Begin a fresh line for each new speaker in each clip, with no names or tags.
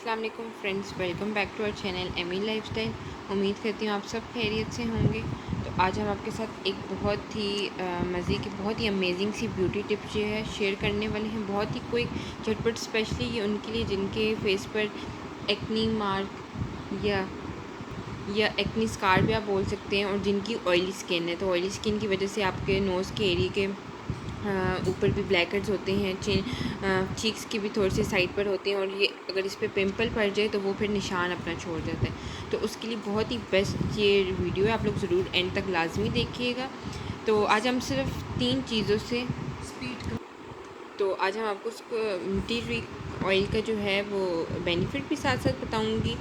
अस्सलाम वालेकुम friends, welcome back to our channel Amy lifestyle. उम्मीद करती हूँ आप सब खैरियत से होंगे। तो आज हम आपके साथ एक बहुत ही मज़े की, बहुत ही अमेजिंग सी ब्यूटी टिप जो है शेयर करने वाले हैं। बहुत ही क्विक, झटपट, स्पेशली ये उनके लिए जिनके फेस पर एक्नी मार्क या एक्नी स्कार भी आप बोल सकते हैं, और जिनकी ऑयली स्किन है। तो ऑयली स्किन की वजह से आपके नोज़ के एरिए के ऊपर भी ब्लैक हेड्स होते हैं, चीक्स की भी थोड़ी सी साइड पर होते हैं, और ये अगर इस पर पिंपल पड़ जाए तो वो फिर निशान अपना छोड़ जाता है। तो उसके लिए बहुत ही बेस्ट ये वीडियो है, आप लोग ज़रूर एंड तक लाजमी देखिएगा। तो आज हम सिर्फ 3 चीज़ों से तो आज हम आपको टी ट्री ऑयल का जो है वो बेनिफिट भी साथ साथ बताऊंगी,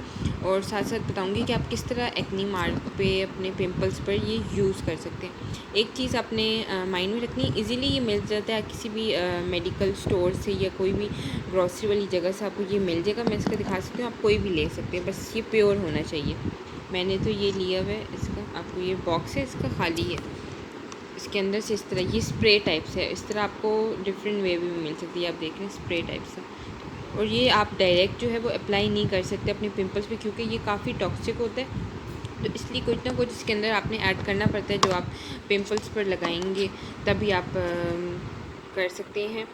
और साथ साथ बताऊंगी कि आप किस तरह एक्नी मार्क पे अपने पिंपल्स पर ये यूज़ कर सकते हैं। एक चीज़ आपने माइंड में रखनी, इजीली ये मिल जाता है किसी भी मेडिकल स्टोर से या कोई भी ग्रॉसरी वाली जगह से आपको ये मिल जाएगा। मैं इसका दिखा सकती हूँ, आप कोई भी ले सकते हैं, बस ये प्योर होना चाहिए। मैंने तो ये लिया हुआ है, इसका आपको ये बॉक्स है, इसका खाली है। इसके अंदर से इस तरह ये स्प्रे टाइप से है, इस तरह आपको डिफरेंट वे भी मिल सकती है। आप देख रहे हैं स्प्रे टाइप से, और ये आप डायरेक्ट जो है वो अप्लाई नहीं कर सकते अपने पिंपल्स पे, क्योंकि ये काफ़ी टॉक्सिक होता है। तो इसलिए कुछ ना कुछ इसके अंदर आपने ऐड करना पड़ता है, जो आप पिंपल्स पर लगाएंगे तभी आप कर सकते हैं।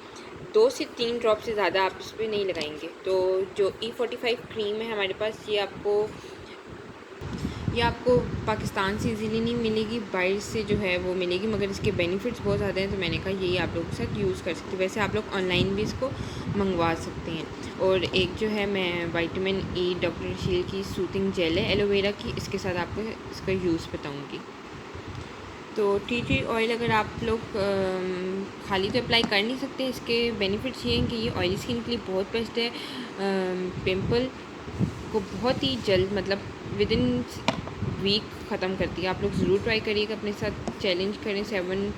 2 से 3 ड्रॉप से ज़्यादा आप इस पर नहीं लगाएंगे। तो जो E45 क्रीम है हमारे पास, ये आपको पाकिस्तान से इजीली नहीं मिलेगी, बाहर से जो है वो मिलेगी, मगर इसके बेनिफिट्स बहुत ज़्यादा हैं। तो मैंने कहा यही आप लोगों के साथ यूज़ कर सकते हैं। वैसे आप लोग ऑनलाइन भी इसको मंगवा सकते हैं। और एक जो है मैं विटामिन ई डॉक्टर शील की सूथिंग जेल है एलोवेरा की, इसके साथ आपको इसका यूज़ बताऊँगी। तो टी ट्री ऑयल अगर आप लोग खाली तो अप्लाई कर नहीं सकते, इसके बेनिफिट्स ये हैं कि ये ऑयली स्किन के लिए बहुत बेस्ट है। पिंपल को बहुत ही जल्द, मतलब विदिन वीक ख़त्म करती है। आप लोग ज़रूर ट्राई करिएगा, अपने साथ चैलेंज करें 7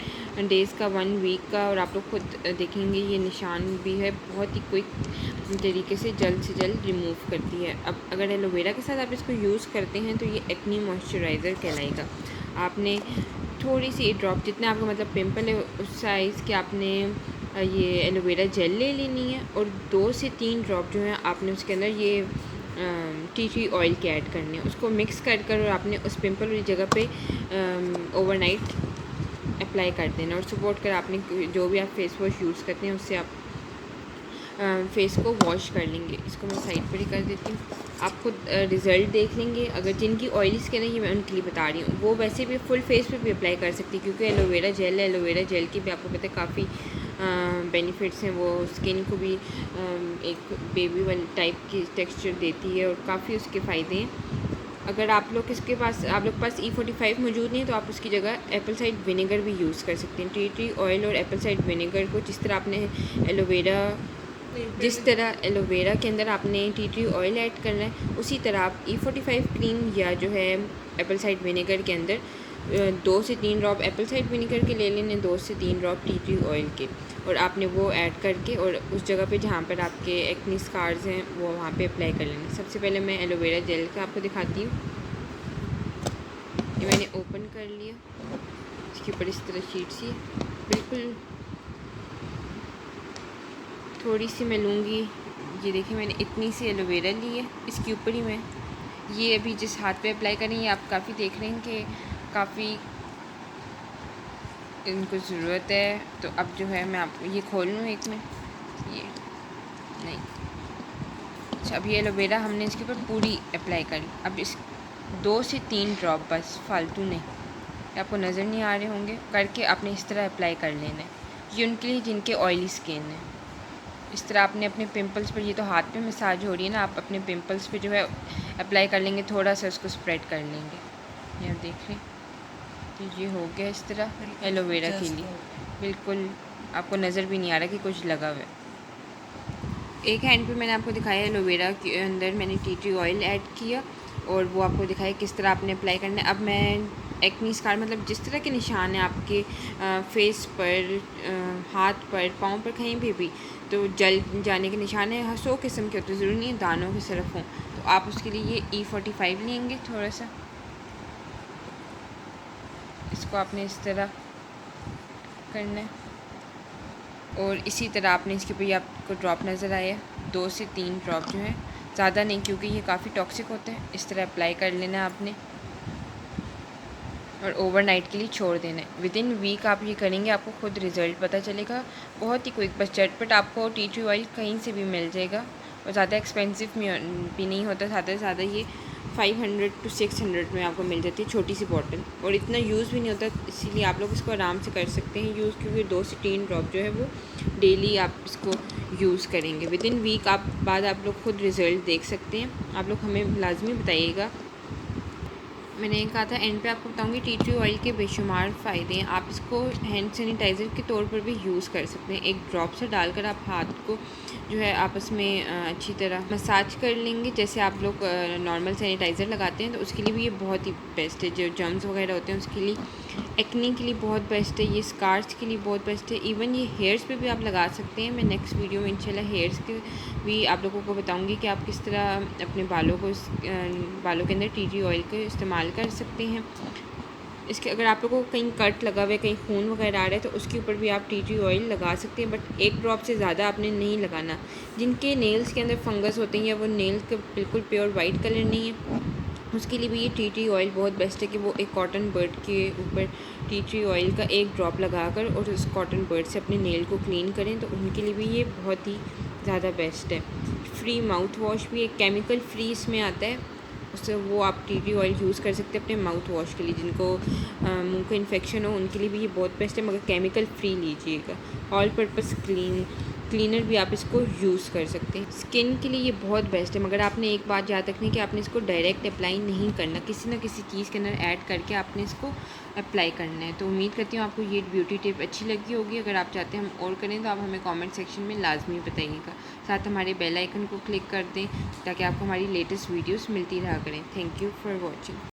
डेज़ का, 1 वीक का, और आप लोग खुद देखेंगे ये निशान भी है बहुत ही क्विक तरीके से जल्द रिमूव करती है। अब अगर एलोवेरा के साथ आप इसको यूज़ करते हैं तो ये एक्नी मॉइस्चराइज़र कहलाएगा। आपने थोड़ी सी ड्रॉप, जितना आपका मतलब पिंपल है उस साइज़ के आपने ये एलोवेरा जेल ले लेनी है, और 2 से 3 ड्रॉप जो है आपने उसके अंदर ये टी ट्री ऑयल के ऐड करने हैं। उसको मिक्स कर और आपने उस पिंपल वाली जगह पे ओवरनाइट अप्लाई कर देना, और सुबह उठकर आपने जो भी आप फेस वॉश यूज़ करते हैं उससे आप फेस को वॉश कर लेंगे। इसको मैं साइड पर ही कर देती हूँ, आप खुद रिज़ल्ट देख लेंगे। अगर जिनकी ऑयली स्किन है, ये मैं उनके लिए बता रही हूँ, वो वैसे भी फुल फेस पे भी अप्लाई कर सकती है, क्योंकि एलोवेरा जेल है। एलोवेरा जेल की भी आपको पता है काफ़ी बेनिफिट्स हैं। वो स्किन को भी एक बेबी वाली टाइप की टेक्सचर देती है, और काफ़ी उसके फ़ायदे हैं। अगर आप लोग के पास E45 मौजूद नहीं है, तो आप उसकी जगह एप्पल साइड विनेगर भी यूज़ कर सकते हैं। टी ट्री ऑयल और एप्पल साइड विनेगर को जिस तरह एलोवेरा के अंदर आपने टी ट्री ऑयल ऐड करना है, उसी तरह आप E45 क्रीम या जो है एप्पल साइड विनेगर के अंदर 2 से 3 ड्रॉप एप्पल साइड विनेगर के ले लेने, 2 से 3 ड्रॉप टी ट्री ऑयल के, और आपने वो ऐड करके और उस जगह पे जहाँ पर आपके एक्नी स्कार्स हैं वो वहाँ पे अप्लाई कर लेना। सबसे पहले मैं एलोवेरा जेल का आपको दिखाती हूँ। ये मैंने ओपन कर लिया, इसके ऊपर इस तरह शीट सी बिल्कुल थोड़ी सी मैं लूँगी। ये देखिए मैंने इतनी सी एलोवेरा ली है, इसके ऊपर ही मैं ये अभी जिस हाथ पे अप्लाई करें, आप काफ़ी देख रहे हैं कि काफ़ी इनको ज़रूरत है। तो अब जो है मैं आपको ये खोल लूँ एक में, ये नहीं, अच्छा अब ये एलोवेरा हमने इसके ऊपर पूरी अप्लाई करी। अब इस 2 से 3 ड्रॉप बस, फालतू नहीं, आपको नज़र नहीं आ रहे होंगे, करके आपने इस तरह अप्लाई कर लेना है। ये उनके लिए जिनके ऑयली स्किन है। इस तरह आपने अपने पिंपल्स पर, ये तो हाथ पे मसाज हो रही है ना, आप अपने पिंपल्स पे जो है अप्लाई कर लेंगे, थोड़ा सा उसको स्प्रेड कर लेंगे। ये आप देख रहे हैं, तो ये हो गया इस तरह एलोवेरा के लिए। बिल्कुल आपको नज़र भी नहीं आ रहा कि कुछ लगा हुआ है। एक हैंड पे मैंने आपको दिखाया एलोवेरा के अंदर मैंने टी ट्री ऑयल ऐड किया, और वो आपको दिखाया किस तरह आपने अप्लाई करना है। अब मैं एक्नी स्कार, मतलब जिस तरह के निशान हैं आपके फेस पर, हाथ पर, पाँव पर, कहीं भी तो जल जाने के निशान है, 100 किस्म के होते हैं, ज़रूरी नहीं है दानों के सिर्फ हों। तो आप उसके लिए ये E45 लेंगे, थोड़ा सा इसको आपने इस तरह करना है, और इसी तरह आपने इसके ऊपर, आपको ड्रॉप नज़र आया, 2 से 3 ड्रॉप जो है, ज़्यादा नहीं, क्योंकि ये काफ़ी टॉक्सिक होता है। इस तरह अप्लाई कर लेना है आपने और ओवरनाइट के लिए छोड़ देना है। विदिन वीक आप ये करेंगे, आपको खुद रिज़ल्ट पता चलेगा, बहुत ही क्विक। बस झटपट आपको टी ट्री ऑयल कहीं से भी मिल जाएगा और ज़्यादा एक्सपेंसिव भी नहीं होता। ज़्यादा से ज़्यादा ये 500 to 600 में आपको मिल जाती है छोटी सी बॉटल, और इतना यूज़ भी नहीं होता, इसीलिए आप लोग इसको आराम से कर सकते हैं यूज़, क्योंकि 2 से 3 ड्रॉप जो है वो डेली आप इसको यूज़ करेंगे। विदिन वीक बाद आप लोग खुद रिज़ल्ट देख सकते हैं। आप लोग हमें लाजमी बताइएगा। मैंने कहा था एंड पे आपको बताऊंगी टी ट्री ऑयल के बेशुमार फ़ायदे हैं। आप इसको हैंड सैनिटाइज़र के तौर पर भी यूज़ कर सकते हैं। एक ड्रॉप से डालकर आप हाथ को जो है आपस में अच्छी तरह मसाज कर लेंगे, जैसे आप लोग नॉर्मल सैनिटाइज़र लगाते हैं, तो उसके लिए भी ये बहुत ही बेस्ट है। जो जर्म्स वगैरह होते हैं उसके लिए, एक्ने के लिए बहुत बेस्ट है, ये स्कार्स के लिए बहुत बेस्ट है। इवन ये हेयर्स पे भी आप लगा सकते हैं। मैं नेक्स्ट वीडियो में इंशाल्लाह हेयर्स के भी आप लोगों को बताऊंगी कि आप किस तरह अपने बालों के अंदर टी ट्री ऑयल का इस्तेमाल कर सकते हैं। इसके अगर आप लोगों को कहीं कट लगा हुआ है, कहीं खून वगैरह आ रहा है, तो उसके ऊपर भी आप टी ट्री ऑयल लगा सकते हैं, बट एक ड्रॉप से ज़्यादा आपने नहीं लगाना। जिनके नेल्स के अंदर फंगस होते हैं या वो नेल्स का बिल्कुल प्योर वाइट कलर नहीं है, उसके लिए भी ये टी ट्री ऑयल बहुत बेस्ट है कि वो एक कॉटन बर्ड के ऊपर टी ट्री ऑयल का एक ड्रॉप लगाकर और उस कॉटन बर्ड से अपने नेल को क्लीन करें, तो उनके लिए भी ये बहुत ही ज़्यादा बेस्ट है। फ्री माउथ वॉश भी एक केमिकल फ्री इसमें आता है, उससे वो आप टी ट्री ऑयल यूज़ कर सकते हैं अपने माउथ वॉश के लिए। जिनको मुंह का इन्फेक्शन हो उनके लिए भी ये बहुत बेस्ट है, मगर केमिकल फ्री लीजिएगा। ऑल पर्पज़ क्लीनर भी आप इसको यूज़ कर सकते हैं। स्किन के लिए ये बहुत बेस्ट है, मगर आपने एक बात याद रखनी है कि आपने इसको डायरेक्ट अप्लाई नहीं करना, किसी ना किसी चीज़ के अंदर ऐड करके आपने इसको अप्लाई करना है। तो उम्मीद करती हूँ आपको ये ब्यूटी टिप अच्छी लगी होगी। अगर आप चाहते हैं हम और करें तो आप हमें कमेंट सेक्शन में लाजमी बताइएगा। साथ हमारे बेल आइकन को क्लिक कर दें ताकि आपको हमारी लेटेस्ट वीडियोस मिलती रहा करें। Thank you for watching.